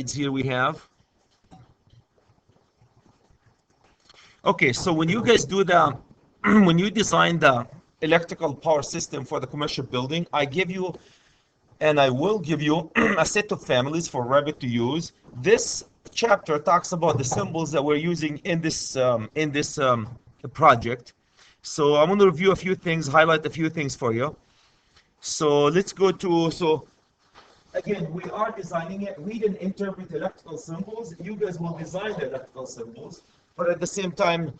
here we have. Okay, so when you guys do the, when you design the electrical power system for the commercial building, I give you, and I will give you a set of families for Revit to use. This chapter talks about the symbols that we're using in this project. So I'm going to review a few things, highlight a few things for you. So let's go to, so again, we are designing it. We didn't interpret electrical symbols. You guys will design the electrical symbols. But at the same time,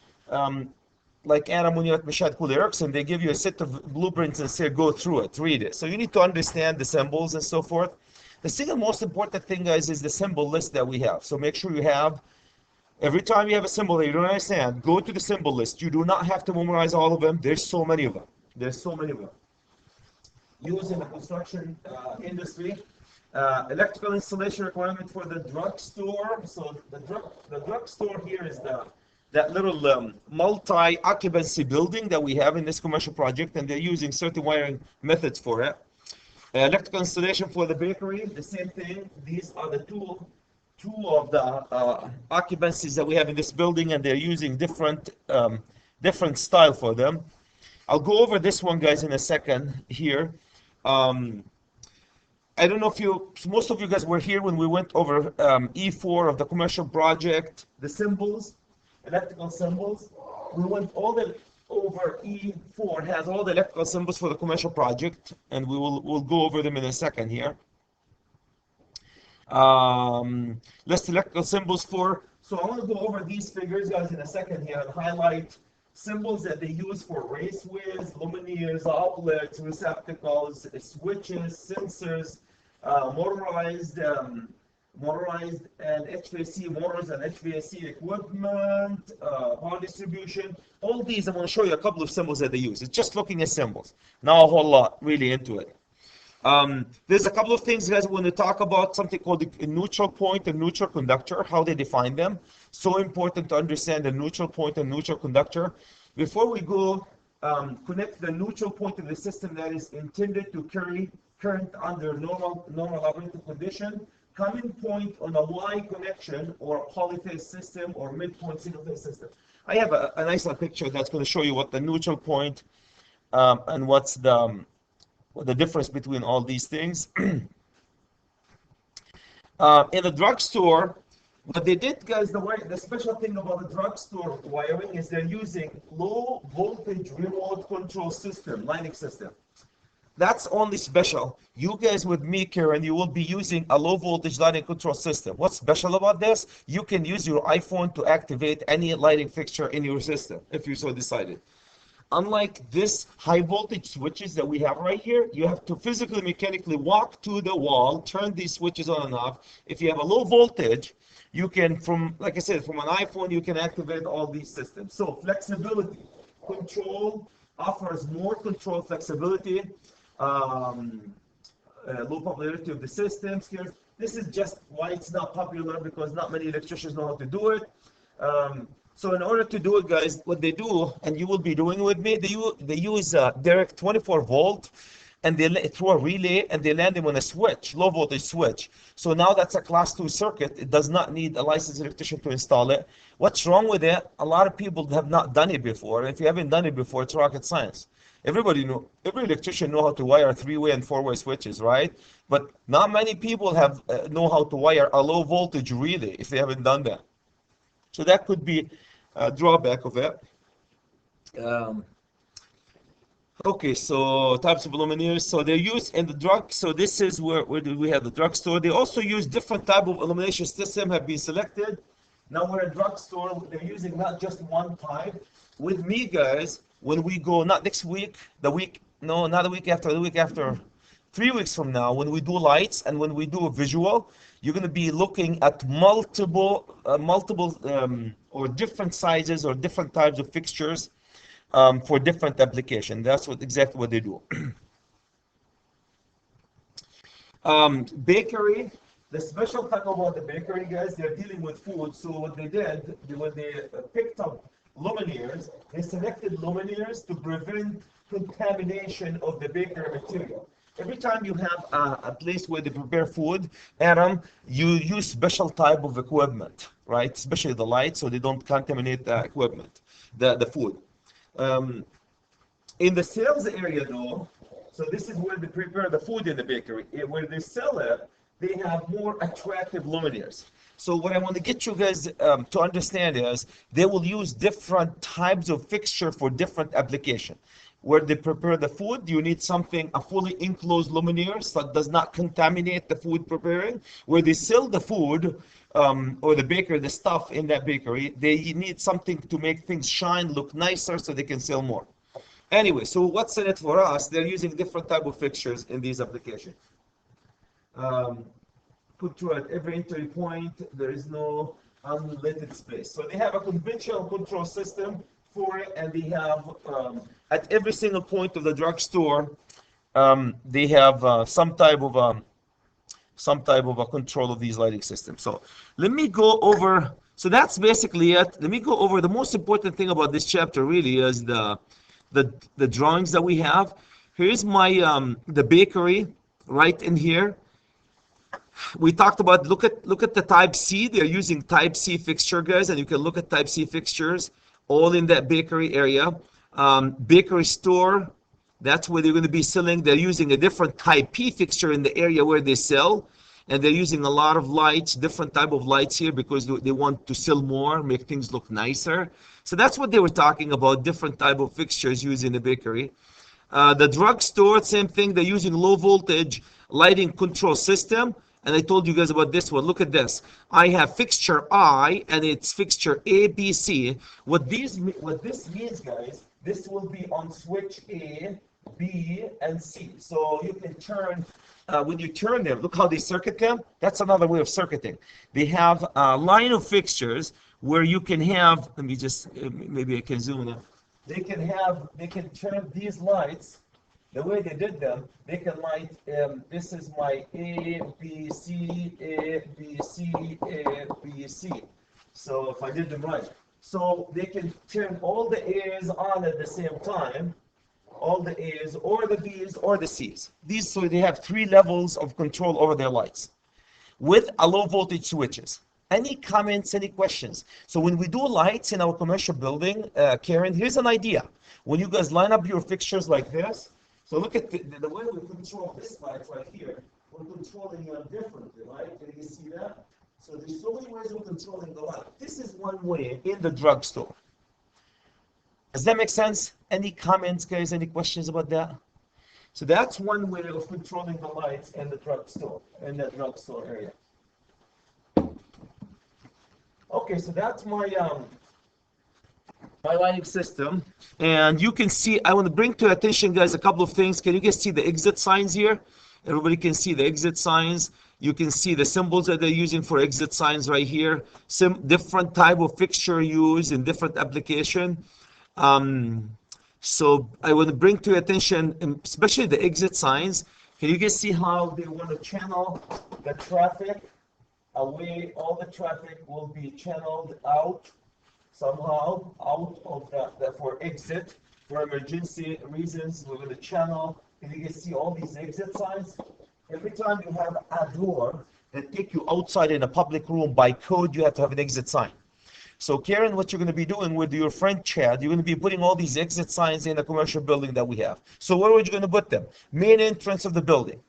like Anna Munoz, Michelle Cool-Erickson, they give you a set of blueprints and say, go through it, read it. So you need to understand the symbols and so forth. The single most important thing, guys, is the symbol list that we have. So make sure you have, every time you have a symbol that you don't understand, go to the symbol list. You do not have to memorize all of them. There's so many of them. There's so many of them. Used in the construction industry. Electrical installation requirement for the drugstore. So the drugstore here is that little multi-occupancy building that we have in this commercial project, and they're using certain wiring methods for it. Electrical installation for the bakery, the same thing. These are the two of the occupancies that we have in this building, and they're using different style for them. I'll go over this one, guys, in a second here. I don't know if most of you guys were here when we went over E4 of the commercial project, the symbols, electrical symbols. We went over E4, has all the electrical symbols for the commercial project, and we'll go over them in a second here. List electrical symbols for, so I want to go over these figures, guys, in a second here and highlight symbols that they use for raceways, lumineers, outlets, receptacles, switches, sensors, motorized and HVAC motors and HVAC equipment, power distribution. All these, I'm going to show you a couple of symbols that they use. It's just looking at symbols. Now a whole lot really into it. There's a couple of things, guys, when we talk about something called a neutral point and neutral conductor, how they define them. So important to understand the neutral point and neutral conductor. Before we go, connect the neutral point of the system that is intended to carry current under normal operating condition. Coming point on a Y connection or polyphase system or midpoint single phase system. I have a nice little picture that's going to show you what the neutral point and what's the difference between all these things. In the drugstore, what they did, guys, the special thing about the drugstore wiring is they're using low voltage remote control system, lighting system. That's only special. You guys with me, Karen, you will be using a low voltage lighting control system. What's special about this? You can use your iPhone to activate any lighting fixture in your system, if you so decided. Unlike this high voltage switches that we have right here, you have to physically, mechanically walk to the wall, turn these switches on and off. If you have a low voltage, you can, like I said, from an iPhone, you can activate all these systems. So flexibility, control, offers more control flexibility, low popularity of the systems. This is just why it's not popular, because not many electricians know how to do it. So in order to do it, guys, what they do, and you will be doing with me, they use direct 24 volt, and they through a relay, and they land them on a switch, low voltage switch. So now that's a class 2 circuit. It does not need a licensed electrician to install it. What's wrong with it? A lot of people have not done it before. And if you haven't done it before, it's rocket science. Every electrician know how to wire 3-way and 4-way switches, right? But not many people know how to wire a low voltage relay if they haven't done that. So that could be a drawback of it. Okay, so types of lumineers. So they're used in the drug. So this is where do we have the drugstore. They also use different type of illumination system have been selected. Now we're a drugstore. They're using not just one type. With me, guys, when we go, not next week, not the week after, the week after, 3 weeks from now, when we do lights and when we do a visual, you're going to be looking at multiple or different sizes or different types of fixtures for different application. That's exactly what they do. Bakery. The special thing about the bakery, guys, they're dealing with food. So what they did, when they picked up lumineers, they selected lumineers to prevent contamination of the bakery material. Every time you have a place where they prepare food, Adam, you use special type of equipment, right? Especially the lights, so they don't contaminate the equipment, the food. Um, in the sales area, though, so this is where they prepare the food in the bakery. Where they sell it, they have more attractive luminaires. So what I want to get you guys to understand is they will use different types of fixture for different application. Where they prepare the food, you need something, a fully enclosed luminaire so that does not contaminate the food preparing. Where they sell the food, or the baker, the stuff in that bakery, they need something to make things shine, look nicer so they can sell more. Anyway, so what's in it for us? They're using different type of fixtures in these applications. Put through at every entry point, there is no unlit space. So they have a conventional control system for it, and they have at every single point of the drugstore, they have some type of a control of these lighting systems. So let me go over. So that's basically it. Let me go over the most important thing about this chapter. Really is the drawings that we have. Here's my the bakery right in here. We talked about look at the Type C. They're using Type C fixture, guys, and you can look at Type C fixtures all in that bakery area. Bakery store, that's where they're going to be selling. They're using a different Type P fixture in the area where they sell, and they're using a lot of lights, different type of lights here because they want to sell more, make things look nicer. So that's what they were talking about, different type of fixtures used in the bakery. The drugstore, same thing. They're using low voltage lighting control system. And I told you guys about this one. Look at this. I have fixture I, and it's fixture A, B, C. What this means, guys, this will be on switch A, B, and C. So you can turn, when you turn them, look how they circuit them. That's another way of circuiting. They have a line of fixtures where you can have, let me just, maybe I can zoom in. They can turn these lights. The way they did them, they can light, this is my A, B, C, A, B, C, A, B, C. So if I did them right. So they can turn all the A's on at the same time, all the A's or the B's or the C's. So they have 3 levels of control over their lights with a low voltage switches. Any comments, any questions? So when we do lights in our commercial building, Karen, here's an idea. When you guys line up your fixtures like this, so look at the way we control this light right here. We're controlling them differently, right? Can you see that? So there's so many ways of controlling the light. This is one way in the drugstore. Does that make sense? Any comments, guys? Any questions about that? So that's one way of controlling the lights in the drugstore, in the drugstore area. Okay, so that's my lighting system, and you can see, I want to bring to your attention, guys, a couple of things. Can you guys see the exit signs here? Everybody can see the exit signs. You can see the symbols that they're using for exit signs right here. Some different type of fixture used in different application. So I want to bring to your attention, especially the exit signs. Can you guys see how they want to channel the traffic away? All the traffic will be channeled out somehow, out of the for exit, for emergency reasons. We're going to channel. Can you guys see all these exit signs? Every time you have a door that take you outside in a public room, by code, you have to have an exit sign. So Karen, what you're going to be doing with your friend Chad, you're going to be putting all these exit signs in a commercial building that we have. So where are you going to put them? Main entrance of the building.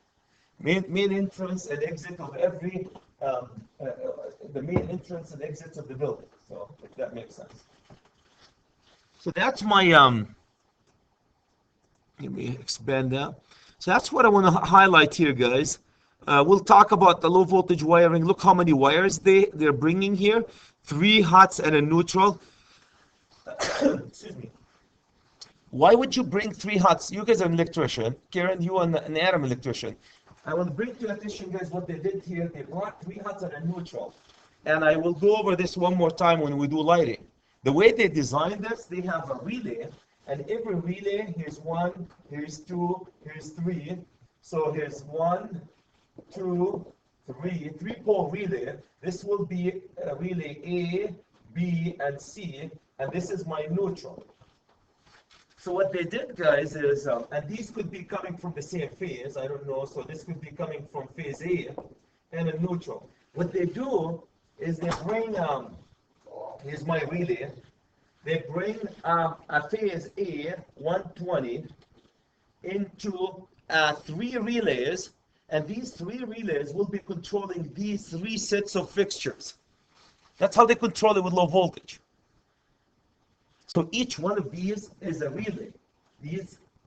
Main entrance and exit of every, the main entrance and exits of the building. So if that makes sense. So that's my, let me expand that. So that's what I want to highlight here, guys. We'll talk about the low voltage wiring. Look how many wires they're bringing here. 3 hots and a neutral. Excuse me. Why would you bring 3 hots? You guys are an electrician. Karen, you are an Adam electrician. I want to bring to your attention, guys, what they did here. They brought 3 hots and a neutral. And I will go over this one more time when we do lighting. The way they designed this, they have a relay. And every relay, here's 1, here's 2, here's 3. So here's 1, 2, 3, 3-pole relay. This will be relay A, B, and C, and this is my neutral. So what they did, guys, is, and these could be coming from the same phase, I don't know, so this could be coming from phase A and a neutral. What they do is they bring, here's my relay, they bring a phase A, 120, into 3 relays, and these 3 relays will be controlling these 3 sets of fixtures. That's how they control it with low voltage. So each one of these is a relay.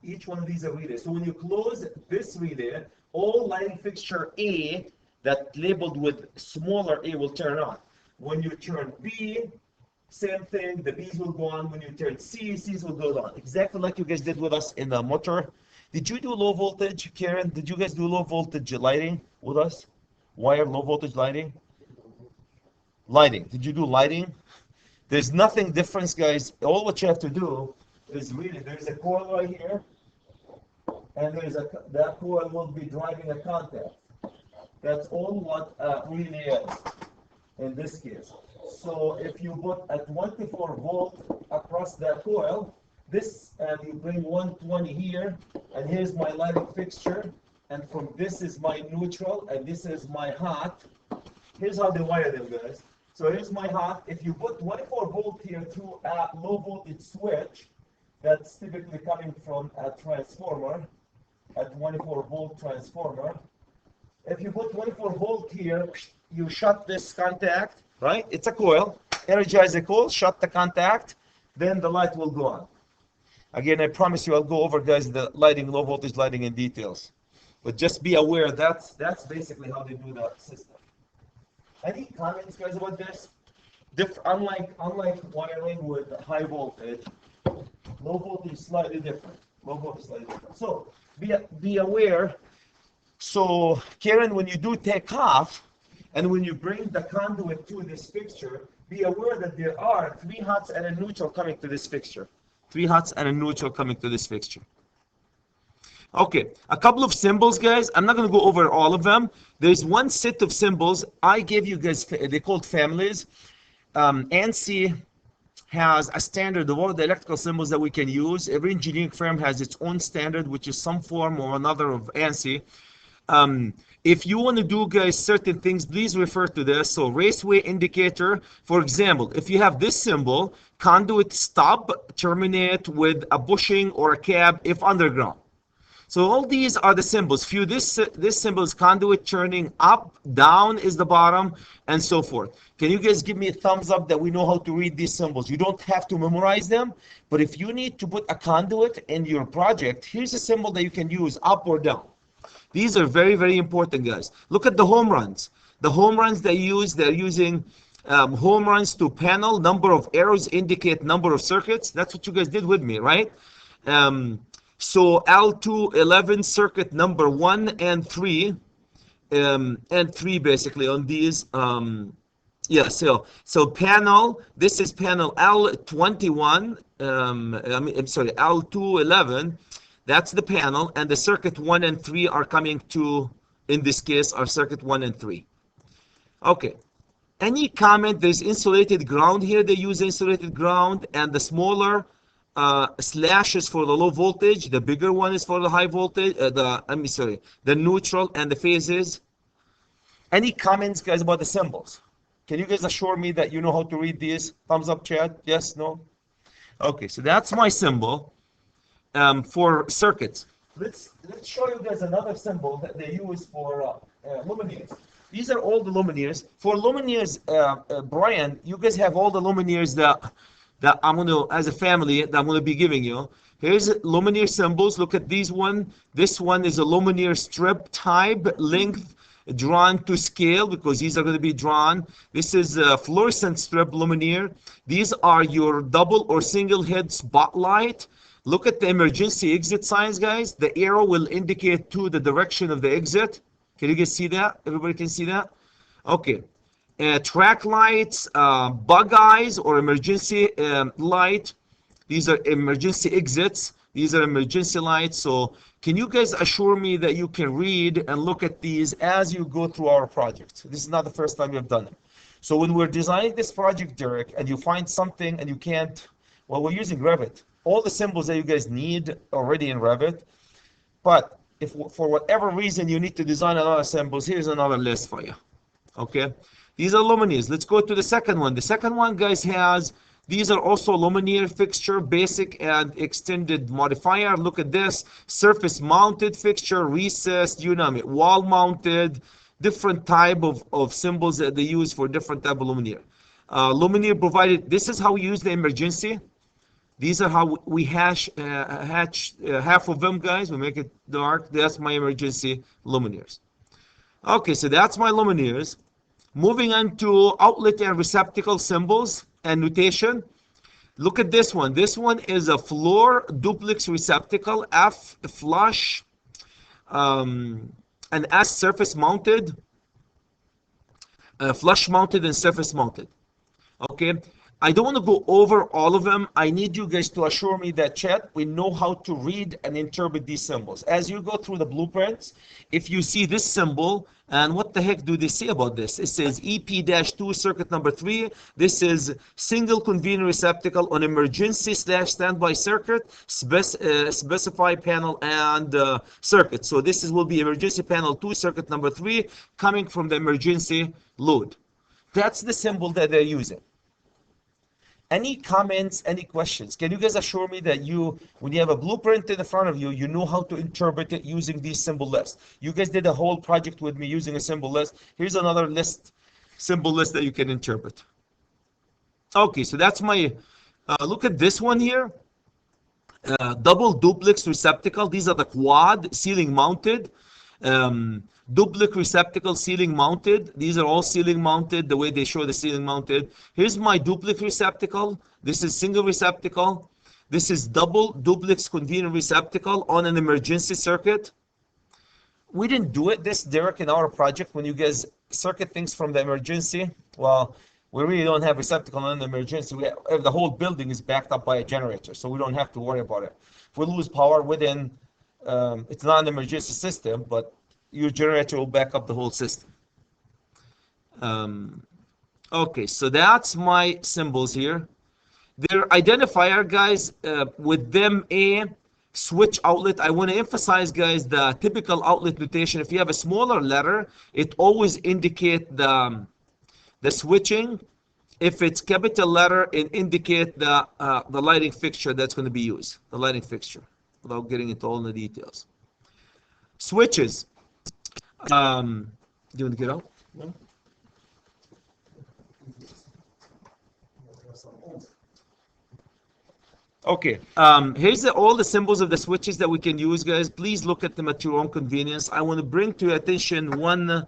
Each one of these is a relay. So when you close this relay, all lighting fixture A that labeled with smaller a will turn on. When you turn B, same thing, the B's will go on. When you turn C, C's will go on. Exactly like you guys did with us in the motor. Did you do low voltage, Karen? Did you guys do low voltage lighting with us? Wire low voltage lighting? Lighting. Did you do lighting? There's nothing different, guys. All what you have to do is really, there's a coil right here, and that coil will be driving a contact. That's all what really is in this case. So if you put a 24 volt across that coil, this, and you bring 120 here, and here's my lighting fixture, and from this is my neutral, and this is my hot. Here's how they wire them, guys. So here's my hot. If you put 24 volt here through a low voltage switch, that's typically coming from a transformer, a 24 volt transformer. If you put 24 volt here, you shut this contact, right? It's a coil. Energize the coil, shut the contact, then the light will go on. Again, I promise you I'll go over, guys, the lighting, low voltage lighting in details. But just be aware that's basically how they do the system. Any comments, guys, about this? Unlike wiring with high voltage, low voltage is slightly different. Low voltage is slightly different. So be aware. So Karen, when you do take off, and when you bring the conduit to this fixture, be aware that there are 3 hots and a neutral coming to this fixture. 3 hots and a neutral coming to this fixture. Okay, a couple of symbols, guys. I'm not going to go over all of them. There's one set of symbols I gave you guys. They're called families. ANSI has a standard of all the electrical symbols that we can use. Every engineering firm has its own standard, which is some form or another of ANSI. If you want to do, guys, certain things, please refer to this. So raceway indicator, for example, if you have this symbol, conduit stop, terminate with a bushing or a cab if underground. So all these are the symbols. This symbol is conduit turning up, down is the bottom, and so forth. Can you guys give me a thumbs up that we know how to read these symbols? You don't have to memorize them, but if you need to put a conduit in your project, here's a symbol that you can use up or down. These are very, very important, guys. Look at the home runs. The home runs they use, they're using home runs to panel. Number of arrows indicate number of circuits. That's what you guys did with me, right? So L2, 11 circuit number 1 and 3, basically on these. Yeah, so panel, this is panel L21, I'm sorry, L2, 11. That's the panel, and the circuit 1 and 3 are coming to, in this case, are circuit 1 and 3. Okay. Any comment? There's insulated ground here. They use insulated ground, and the smaller slash is for the low voltage. The bigger one is for the high voltage. The neutral and the phases. Any comments, guys, about the symbols? Can you guys assure me that you know how to read these? Thumbs up, Chad. Yes, no? Okay, so that's my symbol. For circuits. Let's show you guys another symbol that they use for lumineers. These are all the lumineers. For lumineers, Brian, you guys have all the lumineers that I'm going to, as a family, that I'm going to be giving you. Here's lumineer symbols. Look at these one. This one is a lumineer strip type, length drawn to scale, because these are going to be drawn. This is a fluorescent strip lumineer. These are your double or single head spotlight. Look at the emergency exit signs, guys. The arrow will indicate to the direction of the exit. Can you guys see that? Everybody can see that? Okay. Track lights, bug eyes or emergency light. These are emergency exits. These are emergency lights. So can you guys assure me that you can read and look at these as you go through our project? This is not the first time you've done it. So when we're designing this project, Derek, and you find something and you can't, well, we're using Revit. all the symbols that you guys need already in Revit. But if for whatever reason you need to design a lot of symbols, here's another list for you. Okay, these are luminaires. Let's go to the second one. The second one, guys, has these are also luminaire fixture, basic and extended modifier. Look at this: surface mounted fixture, recessed, you name it, wall mounted, different type of symbols that they use for different type of luminaire. Luminaire provided. This is how we use the emergency. These are how we hatch half of them, guys. We make it dark. That's my emergency luminaires. Okay, so that's my luminaires. Moving on to outlet and receptacle symbols and notation. Look at this one. This one is a floor duplex receptacle, F flush, and S surface mounted, flush mounted and surface mounted. Okay, I don't want to go over all of them. I need you guys to assure me that, chat, we know how to read and interpret these symbols. As you go through the blueprints, if you see this symbol, and what the heck do they say about this? It says EP-2 circuit number 3. This is single convener receptacle on emergency/standby circuit, specify panel and circuit. So this will be emergency panel 2 circuit number 3 coming from the emergency load. That's the symbol that they're using. Any comments, any questions? Can you guys assure me that when you have a blueprint in front of you, you know how to interpret it using these symbol lists? You guys did a whole project with me using a symbol list. Here's another list, symbol list that you can interpret. Okay, so that's my, look at this one here. Double duplex receptacle. These are the quad ceiling mounted. Duplex receptacle ceiling mounted. These are all ceiling mounted the way they show the ceiling mounted. Here's my duplex receptacle. This is single receptacle. This is double duplex convener receptacle on an emergency circuit. We didn't do it this, Derek, in our project. When you guys circuit things from the emergency, well, we really don't have receptacle on the emergency. The whole building is backed up by a generator, so we don't have to worry about it. If we lose power within, it's not an emergency system, but your generator will back up the whole system. Okay, so that's my symbols here. Their identifier, guys, with them a switch outlet. I want to emphasize, guys, the typical outlet notation. If you have a smaller letter, it always indicate the switching. If it's capital letter, it indicate the lighting fixture that's going to be used, the lighting fixture, without getting into all the details. Switches. Do you want to get out? No? Okay, here's all the symbols of the switches that we can use, guys. Please look at them at your own convenience. I want to bring to your attention one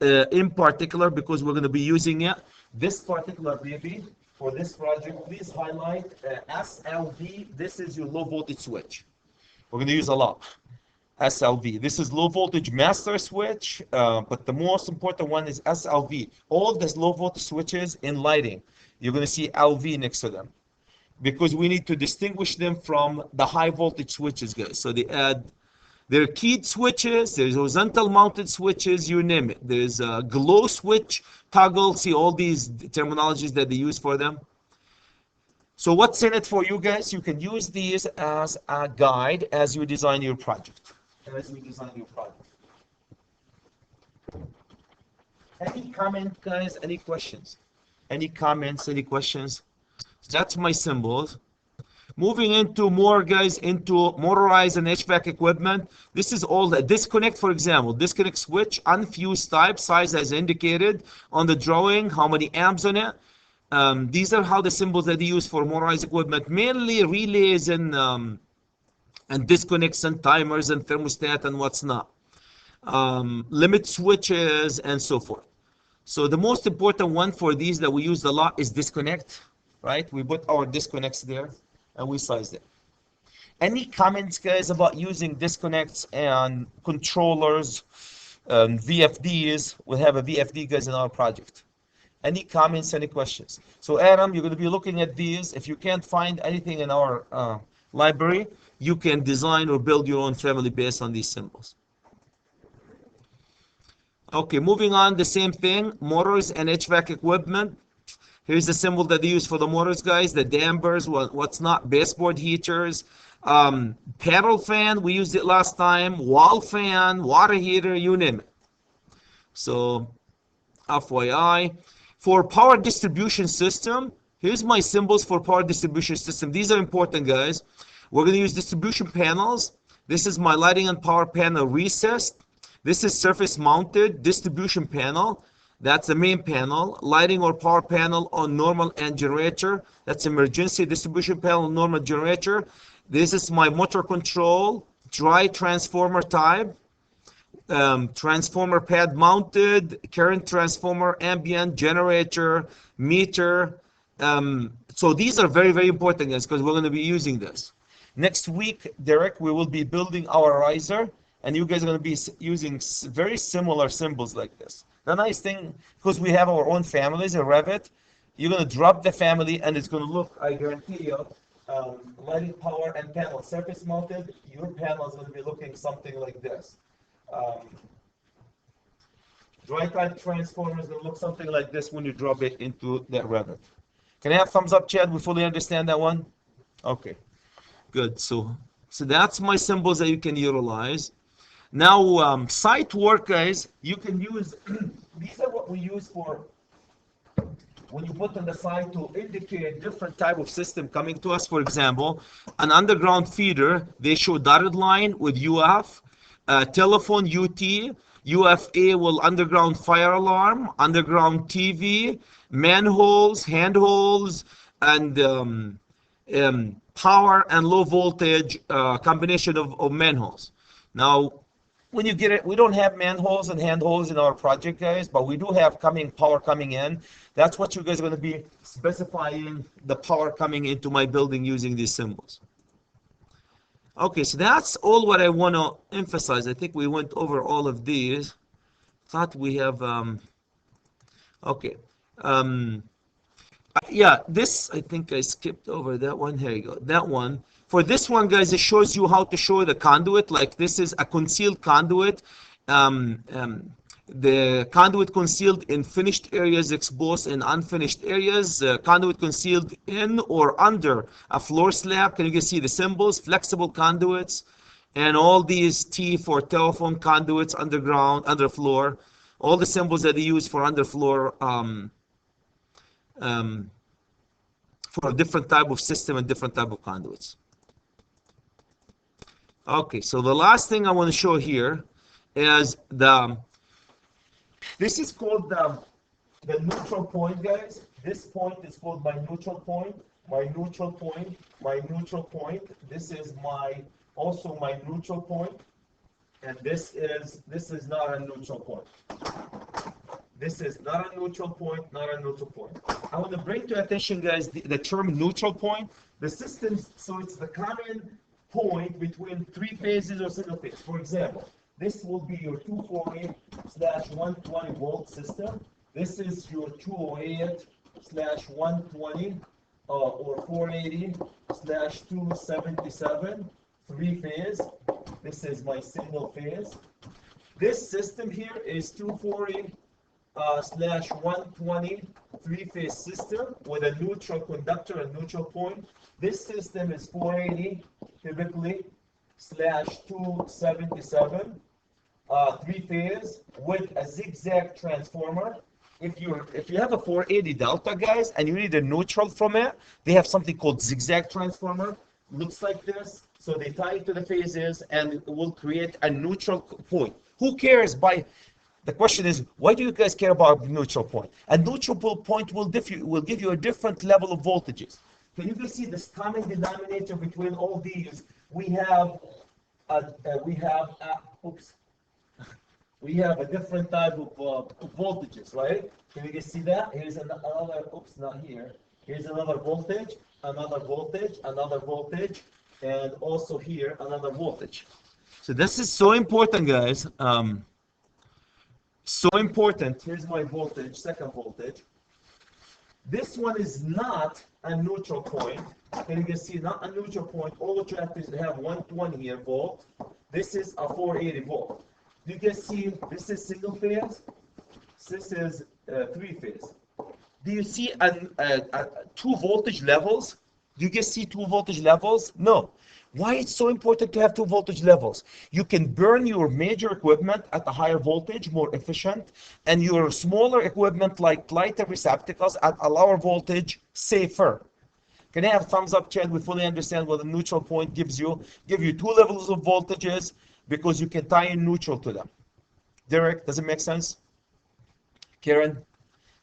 in particular because we're going to be using it. This particular baby for this project, please highlight SLV. This is your low voltage switch. We're going to use a lot. SLV. This is low voltage master switch, but the most important one is SLV. All of these low voltage switches in lighting, you're going to see LV next to them because we need to distinguish them from the high voltage switches, guys. So there are keyed switches, there's horizontal mounted switches, you name it. There's a glow switch, toggle, see all these terminologies that they use for them. So what's in it for you guys? You can use these as a guide as you design your project. Any comment, guys? Any questions? Any comments? Any questions? That's my symbols. Moving into more, guys, into motorized and HVAC equipment. This is all the disconnect, for example. Disconnect switch, unfused type, size as indicated on the drawing, how many amps on it. These are how the symbols that they use for motorized equipment, mainly relays and disconnects and timers and thermostat and what's not. Limit switches and so forth. So the most important one for these that we use a lot is disconnect, right? We put our disconnects there and we size it. Any comments, guys, about using disconnects and controllers, VFDs? We'll have a VFD, guys, in our project. Any comments, any questions? So Adam, you're going to be looking at these. If you can't find anything in our library, you can design or build your own family based on these symbols. Okay, moving on, the same thing, motors and HVAC equipment. Here's the symbol that they use for the motors, guys. The dampers, what's not, baseboard heaters, pedal fan, we used it last time, wall fan, water heater, you name it. So, FYI. For power distribution system, here's my symbols for power distribution system. These are important, guys. We're going to use distribution panels. This is my lighting and power panel recessed. This is surface mounted distribution panel. That's the main panel. Lighting or power panel on normal and generator. That's emergency distribution panel, normal generator. This is my motor control, dry transformer type. Transformer pad mounted, current transformer, ambient, generator, meter. So these are very, very important, guys, because we're going to be using this. Next week, Derek, we will be building our riser, and you guys are going to be using very similar symbols like this. The nice thing, because we have our own families in Revit, you're going to drop the family, and it's going to look, I guarantee you, lighting, power, and panel surface mounted. Your panel is going to be looking something like this. Dry type transformer is going to look something like this when you drop it into that Revit. Can I have thumbs up, Chad? We fully understand that one? Okay, good. So that's my symbols that you can utilize. Now, site work, guys, you can use, these are what we use for when you put on the site to indicate different type of system coming to us. For example, an underground feeder, they show dotted line with UF. Telephone UT, UFA will underground fire alarm, underground TV, manholes, handholds, and power and low voltage combination of manholes. Now, when you get it, we don't have manholes and handholds in our project, guys, but we do have power coming in. That's what you guys are going to be specifying, the power coming into my building using these symbols. Okay, so that's all what I want to emphasize. I think we went over all of these. Thought we have, okay. Yeah, this, I think I skipped over that one. Here you go, that one. For this one, guys, it shows you how to show the conduit. Like this is a concealed conduit. The conduit concealed in finished areas, exposed in unfinished areas. Conduit concealed in or under a floor slab. Can you guys see the symbols? Flexible conduits. And all these T for telephone conduits, underground, underfloor. All the symbols that they use for underfloor for a different type of system and different type of conduits. Okay, so the last thing I want to show here is this is called the neutral point, guys. This point is called my neutral point, my neutral point, my neutral point. This is also my neutral point, and this is not a neutral point. This is not a neutral point, not a neutral point. I want to bring to your attention, guys, the term neutral point. The system, so it's the common point between three phases or single phase. For example, this will be your 240/120 volt system. This is your 208/120 or 480/277 three phase. This is my single phase. This system here is 240/120 three-phase system with a neutral conductor and neutral point. This system is 480 typically /277 three-phase with a zigzag transformer. If you have a 480 delta, guys, and you need a neutral from it, they have something called zigzag transformer. Looks like this. So they tie it to the phases and it will create a neutral point. Who cares by the question is, why do you guys care about the neutral point? A neutral point will give you a different level of voltages. Can you guys see this common denominator between all these? We have a different type of voltages, right? Can you guys see that? Here's another, oops, not here. Here's another voltage, another voltage, another voltage, and also here another voltage. So this is so important, guys. So important. Here's my voltage, second voltage. This one is not a neutral point. Can you guys see? Not a neutral point. All the tractors have 120 here volt. This is a 480 volt. You can see this is single phase. This is three phase. Do you see two voltage levels? Do you guys see two voltage levels? No. Why it's so important to have two voltage levels? You can burn your major equipment at a higher voltage, more efficient, and your smaller equipment like lighter receptacles at a lower voltage, safer. Can I have thumbs up, Chad? We fully understand what the neutral point gives you. Give you two levels of voltages because you can tie in neutral to them. Derek, does it make sense? Karen?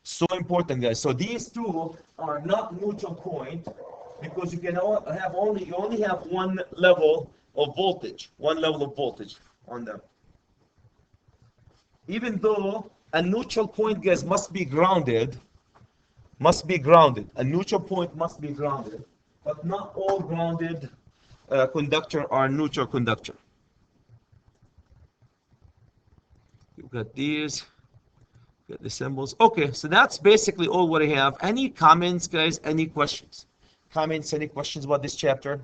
So important, guys. So these two are not neutral point because you only have one level of voltage, on them. Even though a neutral point, guys, must be grounded. A neutral point must be grounded, but not all grounded conductor are neutral conductor. You've got these. Get the symbols. Okay, so that's basically all what I have. Any comments, guys? Any questions? Comments, any questions about this chapter?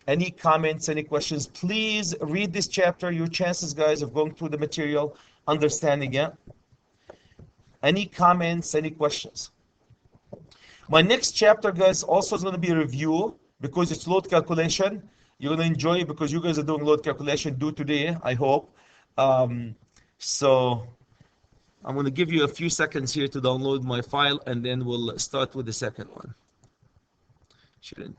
Any comments, any questions? Please read this chapter. Your chances, guys, of going through the material, understanding it. Any comments, any questions? My next chapter, guys, also is going to be a review because it's load calculation. You're going to enjoy it because you guys are doing load calculation due today, I hope. So I'm going to give you a few seconds here to download my file, and then we'll start with the second one. Shouldn't